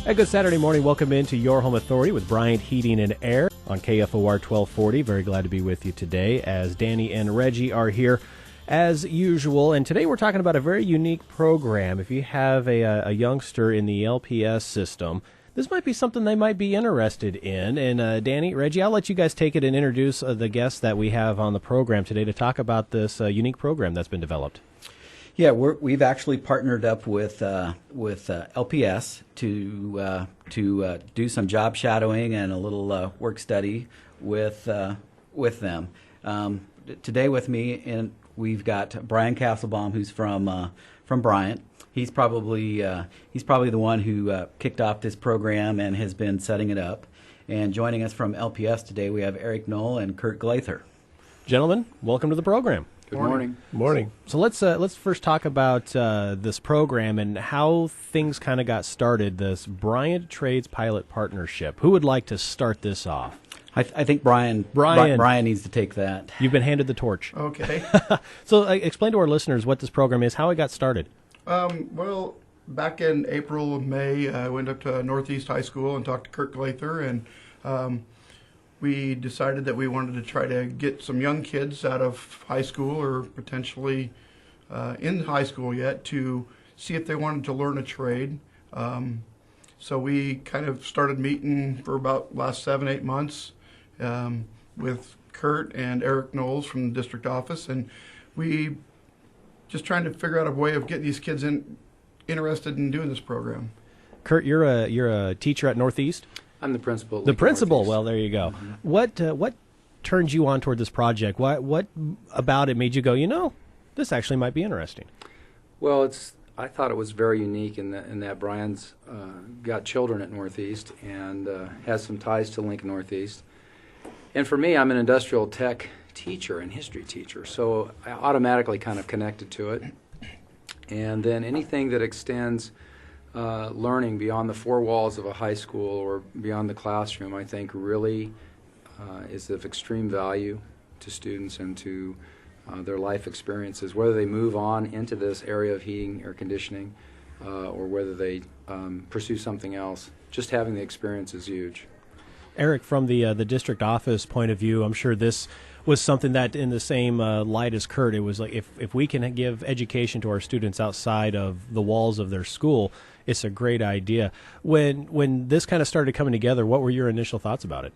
Hey, good Saturday morning. Welcome into Your Home Authority with Bryant Heating and Air on KFOR 1240. Very glad to be with you today as Danny and Reggie are here as usual. And today we're talking about a very unique program. If you have a youngster in the LPS system, this might be something they might be interested in. And Danny, Reggie, I'll let you guys take it and introduce the guests that we have on the program today to talk about this unique program that's been developed. Yeah, we've actually partnered up with LPS to do some job shadowing and a little work study with them. Today with me, and we've got Brian Castlebaum, who's from Bryant. He's probably the one who kicked off this program and has been setting it up. And joining us from LPS today, we have Eric Knoll and Kurt Glather. Gentlemen, welcome to the program. Good morning. Morning. So let's first talk about this program and how things kind of got started, this Bryant Trades Pilot Partnership. Who would like to start this off? I think Brian needs to take that. You've been handed the torch. Okay. So explain to our listeners what this program is, how it got started. Well, back in April and May, I went up to Northeast High School and talked to Kurt Glather, and we decided that we wanted to try to get some young kids out of high school or potentially in high school yet to see if they wanted to learn a trade. So we kind of started meeting for about last 7-8 months with Kurt and Eric Knowles from the district office, and we just trying to figure out a way of getting these kids interested in doing this program. Kurt, you're a teacher at Northeast? I'm the principal. The principal. Northeast. Well, there you go. Mm-hmm. What turned you on toward this project? What about it made you go, this actually might be interesting? Well, I thought it was very unique in that Brian's got children at Northeast and has some ties to Lincoln Northeast. And for me, I'm an industrial tech teacher and history teacher, so I automatically kind of connected to it. And then anything that extends learning beyond the four walls of a high school or beyond the classroom, I think really is of extreme value to students and to their life experiences, whether they move on into this area of heating, air conditioning, or whether they pursue something else. Just having the experience is huge. Eric, from the district office point of view, I'm sure this was something that in the same light as Kurt, it was like if we can give education to our students outside of the walls of their school, it's a great idea. When this kind of started coming together, what were your initial thoughts about it?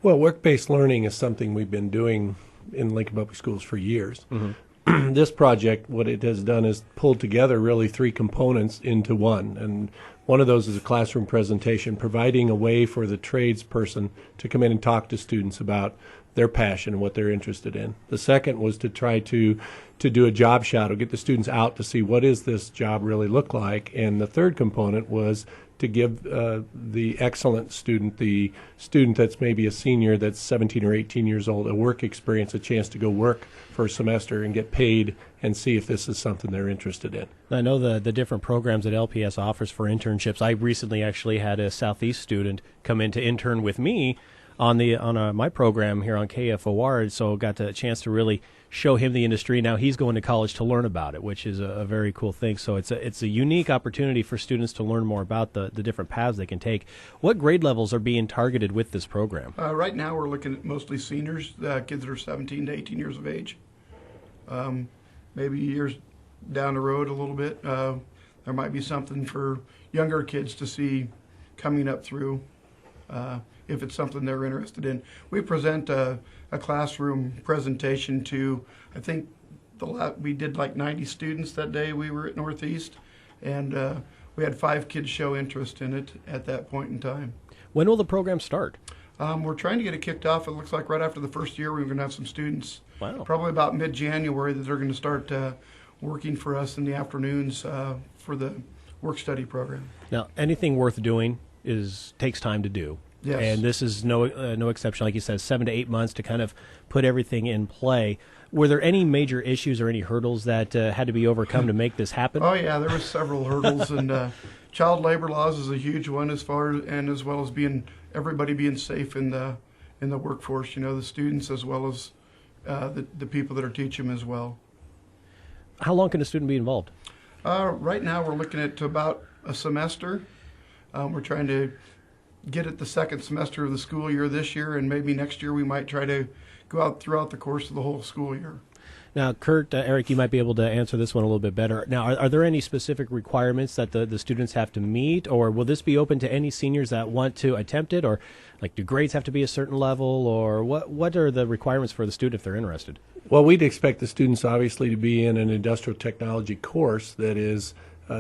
Well, work-based learning is something we've been doing in Lincoln Public Schools for years. Mm-hmm. This project, what it has done is pulled together really three components into one. And one of those is a classroom presentation, providing a way for the tradesperson to come in and talk to students about their passion and what they're interested in. The second was to try to do a job shadow, get the students out to see what does this job really look like. And the third component was to give the excellent student, the student that's maybe a senior that's 17 or 18 years old, a work experience, a chance to go work for a semester and get paid and see if this is something they're interested in. I know the different programs that LPS offers for internships. I recently actually had a Southeast student come in to intern with me on my program here on KFOR, so got the chance to really show him the industry. Now he's going to college to learn about it, which is a very cool thing. So it's a unique opportunity for students to learn more about the different paths they can take. What grade levels are being targeted with this program? Right now we're looking at mostly seniors, kids that are 17 to 18 years of age. Maybe years down the road a little bit, there might be something for younger kids to see coming up through. If it's something they're interested in. We present a classroom presentation to, I think we did like 90 students that day we were at Northeast, and we had 5 kids show interest in it at that point in time. When will the program start? We're trying to get it kicked off. It looks like right after the first year we're going to have some students. Wow. Probably about mid-January that they're going to start working for us in the afternoons for the work study program. Now, anything worth doing takes time to do. Yes. And this is no exception. Like you said, 7 to 8 months to kind of put everything in play. Were there any major issues or any hurdles that had to be overcome to make this happen? Oh yeah, there were several hurdles, and child labor laws is a huge one as well as everybody being safe in the workforce. The students as well as the people that are teaching them as well. How long can a student be involved? Right now we're looking at about a semester. We're trying to get it the second semester of the school year this year, and maybe next year we might try to go out throughout the course of the whole school year. Now, Kurt, Eric, you might be able to answer this one a little bit better. Now, are there any specific requirements that the students have to meet, or will this be open to any seniors that want to attempt it, or like do grades have to be a certain level, or what are the requirements for the student if they're interested? Well, we'd expect the students obviously to be in an industrial technology course that is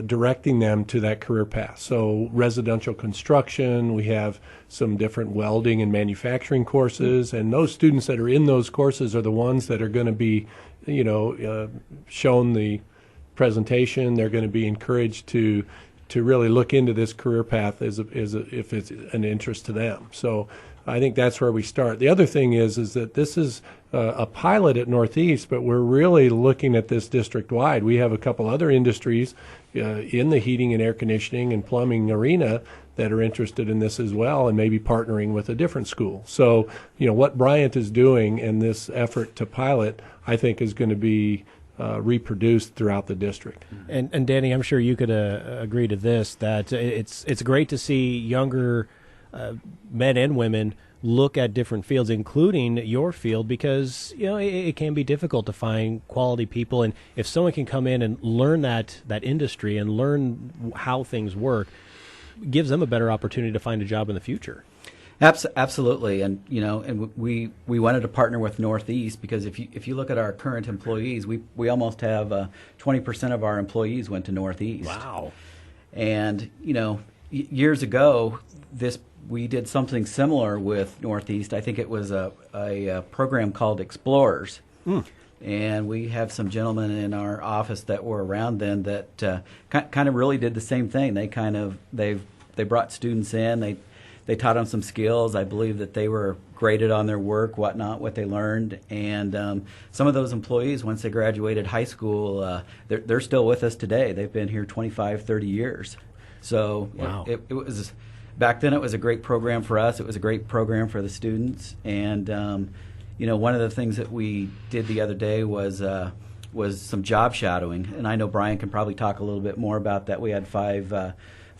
directing them to that career path. So residential construction, we have some different welding and manufacturing courses, and those students that are in those courses are the ones that are going to be, shown the presentation. They're going to be encouraged to really look into this career path if it's an interest to them. So I think that's where we start. The other thing is that this is a pilot at Northeast, but we're really looking at this district-wide. We have a couple other industries in the heating and air conditioning and plumbing arena that are interested in this as well, and maybe partnering with a different school. So, what Bryant is doing in this effort to pilot, I think, is going to be reproduced throughout the district. And Danny, I'm sure you could agree to this, that it's great to see younger men and women look at different fields, including your field, because it can be difficult to find quality people. And if someone can come in and learn that industry and learn how things work, gives them a better opportunity to find a job in the future. Absolutely, and we wanted to partner with Northeast because if you look at our current employees, we almost have 20% of our employees went to Northeast. Wow! And years ago, we did something similar with Northeast. I think it was a program called Explorers. And we have some gentlemen in our office that were around then that kind of really did the same thing. They brought students in. They taught them some skills. I believe that they were graded on their work, what they learned. And some of those employees, once they graduated high school, they're still with us today. They've been here 25, 30 years. So wow. it was back then. It was a great program for us. It was a great program for the students. And one of the things that we did the other day was some job shadowing. And I know Brian can probably talk a little bit more about that. We had five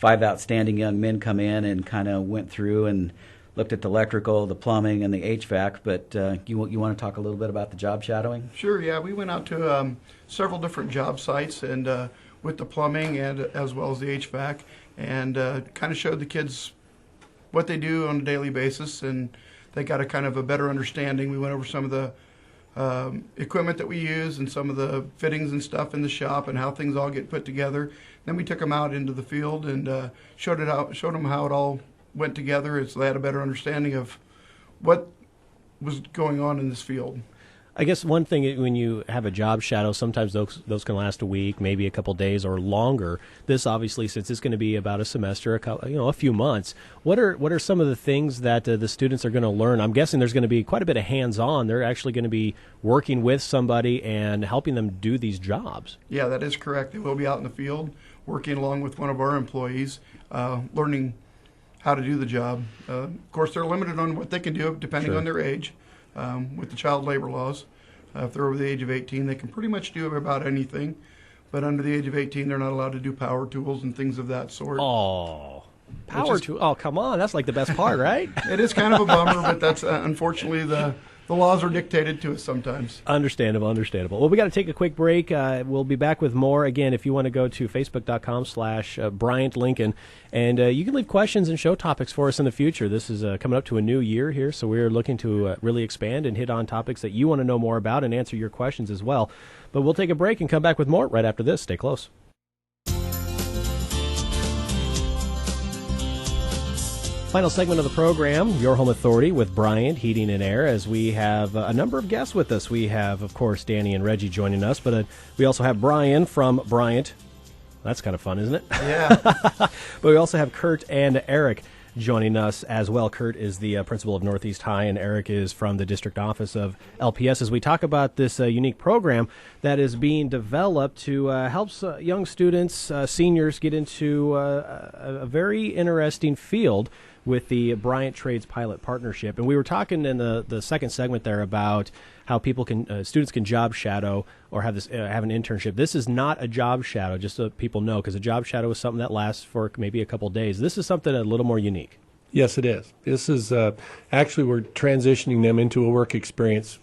outstanding young men come in and kind of went through and looked at the electrical, the plumbing, and the HVAC. But you want to talk a little bit about the job shadowing? Sure. Yeah, we went out to several different job sites and with the plumbing and as well as the HVAC, and kind of showed the kids what they do on a daily basis, and they got a kind of a better understanding. We went over some of the equipment that we use and some of the fittings and stuff in the shop and how things all get put together. Then we took them out into the field and showed them how it all went together, so they had a better understanding of what was going on in this field. I guess one thing, when you have a job shadow, sometimes those can last a week, maybe a couple days or longer. This obviously, since it's going to be about a semester, a few months. What are some of the things that the students are going to learn? I'm guessing there's going to be quite a bit of hands-on. They're actually going to be working with somebody and helping them do these jobs. Yeah, that is correct. They will be out in the field working along with one of our employees, learning how to do the job. Of course, they're limited on what they can do depending Sure. on their age. With the child labor laws, if they're over the age of 18, they can pretty much do about anything. But under the age of 18, they're not allowed to do power tools and things of that sort. Oh, power tool! Oh, come on, that's like the best part, right? It is kind of a bummer, but that's unfortunately the laws are dictated to us sometimes. Understandable. Well, we got to take a quick break. We'll be back with more. Again, if you want to go to facebook.com/Bryant Lincoln, and you can leave questions and show topics for us in the future. This is coming up to a new year here, so we're looking to really expand and hit on topics that you want to know more about and answer your questions as well. But we'll take a break and come back with more right after this. Stay close. Final segment of the program, Your Home Authority with Bryant Heating and Air, as we have a number of guests with us. We have, of course, Danny and Reggie joining us, but we also have Brian from Bryant. That's kind of fun, isn't it? Yeah. But we also have Kurt and Eric joining us as well. Kurt is the principal of Northeast High, and Eric is from the district office of LPS, as we talk about this unique program that is being developed to help young students, seniors, get into a very interesting field with the Bryant Trades Pilot Partnership. And we were talking in the second segment there about how people can students can job shadow or have an internship. This is not a job shadow, just so people know, because a job shadow is something that lasts for maybe a couple days. This is something a little more unique. Yes, it is. This is actually, we're transitioning them into a work experience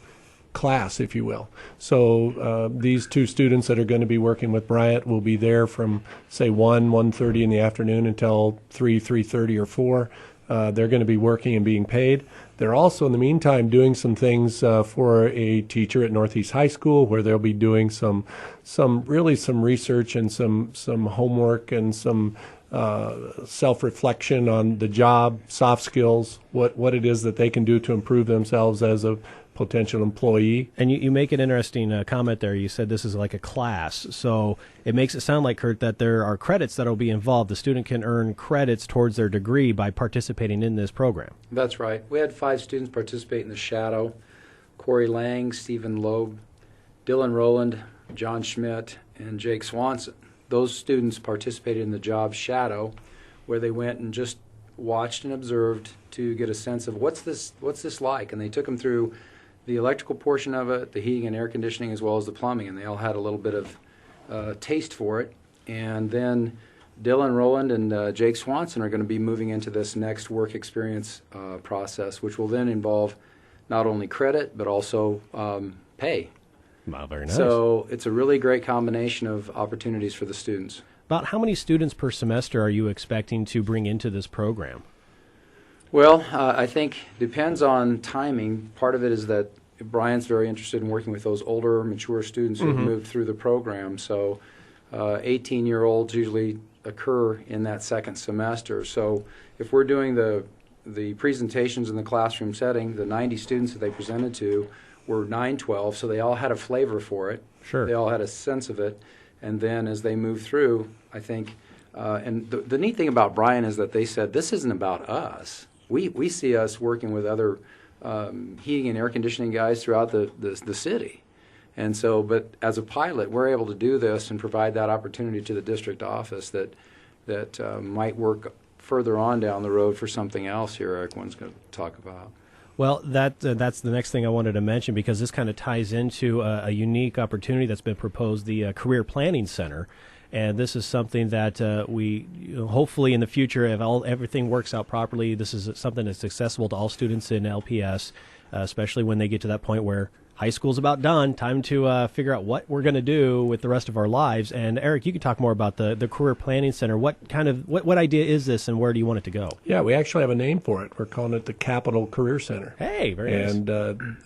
class, if you will. So these two students that are going to be working with Bryant will be there from, say, 1:30 in the afternoon until 3:30 or 4. They're going to be working and being paid. They're also, in the meantime, doing some things for a teacher at Northeast High School, where they'll be doing some research and some homework and some self-reflection on the job, soft skills, what it is that they can do to improve themselves as a potential employee. And you make an interesting comment there. You said this is like a class. So it makes it sound like, Kurt, that there are credits that will be involved. The student can earn credits towards their degree by participating in this program. That's right. We had 5 students participate in the shadow: Corey Lang, Stephen Loeb, Dylan Rowland, John Schmidt, and Jake Swanson. Those students participated in the job shadow, where they went and just watched and observed to get a sense of what's this like. And they took them through the electrical portion of it, the heating and air conditioning, as well as the plumbing, and they all had a little bit of taste for it. And then Dylan Rowland and Jake Swanson are going to be moving into this next work experience process, which will then involve not only credit but also pay. Wow, very nice. So it's a really great combination of opportunities for the students. About how many students per semester are you expecting to bring into this program? Well, I think depends on timing. Part of it is that Brian's very interested in working with those older, mature students who have moved through the program. So 18-year-olds usually occur in that second semester. So if we're doing the presentations in the classroom setting, the 90 students that they presented to were 9-12, so they all had a flavor for it. Sure. They all had a sense of it. And then as they move through, I think, and the neat thing about Brian is that they said, this isn't about us. We see us working with other heating and air conditioning guys throughout the city. And so, but as a pilot, we're able to do this and provide that opportunity to the district office that might work further on down the road for something else here everyone's going to talk about. Well, that's the next thing I wanted to mention, because this kind of ties into a unique opportunity that's been proposed, the Career Planning Center. And this is something that we hopefully in the future, if everything works out properly, this is something that's accessible to all students in LPS, especially when they get to that point where high school's about done, time to figure out what we're going to do with the rest of our lives. And Eric, you could talk more about the Career Planning Center. What idea is this, and where do you want it to go? Yeah, we actually have a name for it. We're calling it the Capital Career Center. Hey, very nice. And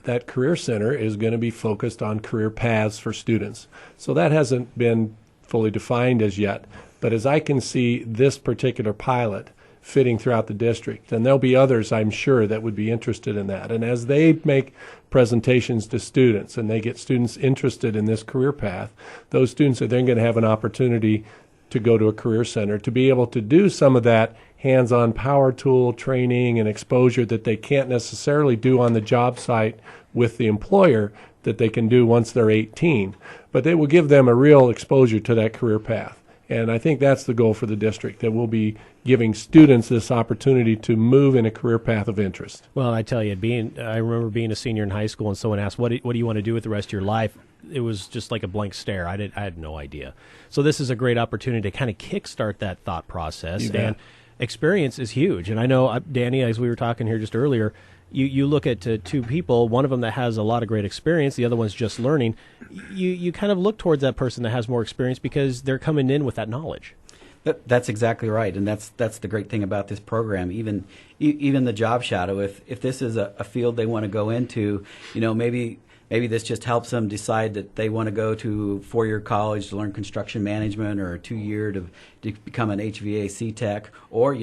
that Career Center is going to be focused on career paths for students. So that hasn't been fully defined as yet. But as I can see this particular pilot fitting throughout the district, and there'll be others, I'm sure, that would be interested in that. And as they make presentations to students and they get students interested in this career path, those students are then going to have an opportunity to go to a career center to be able to do some of that hands-on power tool training and exposure that they can't necessarily do on the job site with the employer, that they can do once they're 18. But they will give them a real exposure to that career path. And I think that's the goal for the district, that we'll be giving students this opportunity to move in a career path of interest. Well, I tell you, I remember being a senior in high school and someone asked, what do you want to do with the rest of your life? It was just like a blank stare. I had no idea. So this is a great opportunity to kind of kickstart that thought process. And experience is huge. And I know, Danny, as we were talking here just earlier, you look at two people, one of them that has a lot of great experience, the other one's just learning. You kind of look towards that person that has more experience because they're coming in with that knowledge. That's exactly right, and that's the great thing about this program. Even the job shadow, if this is a field they want to go into, maybe this just helps them decide that they want to go to 4-year college to learn construction management, or a 2-year to become an HVAC tech, or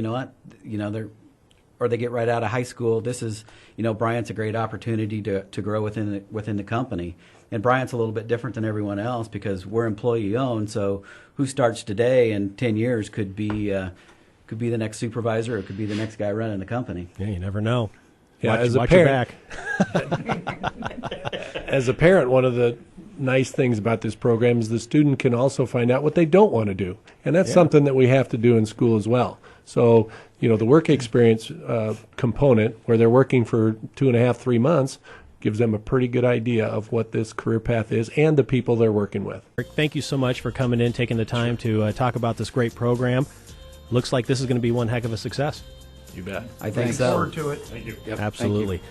or they get right out of high school. This is, Bryant's a great opportunity to grow within the company. And Bryant's a little bit different than everyone else because we're employee owned. So who starts today in 10 years could be the next supervisor, or it could be the next guy running the company. Yeah, you never know. Yeah, watch your back. As a parent, one of the nice things about this program is the student can also find out what they don't want to do. And that's something that we have to do in school as well. So, the work experience component, where they're working for 2.5, 3 months, gives them a pretty good idea of what this career path is and the people they're working with. Thank you so much for coming in, taking the time to talk about this great program. Looks like this is going to be one heck of a success. You bet. I think Look so. forward to it. Thank you. Yep, thank you. Absolutely.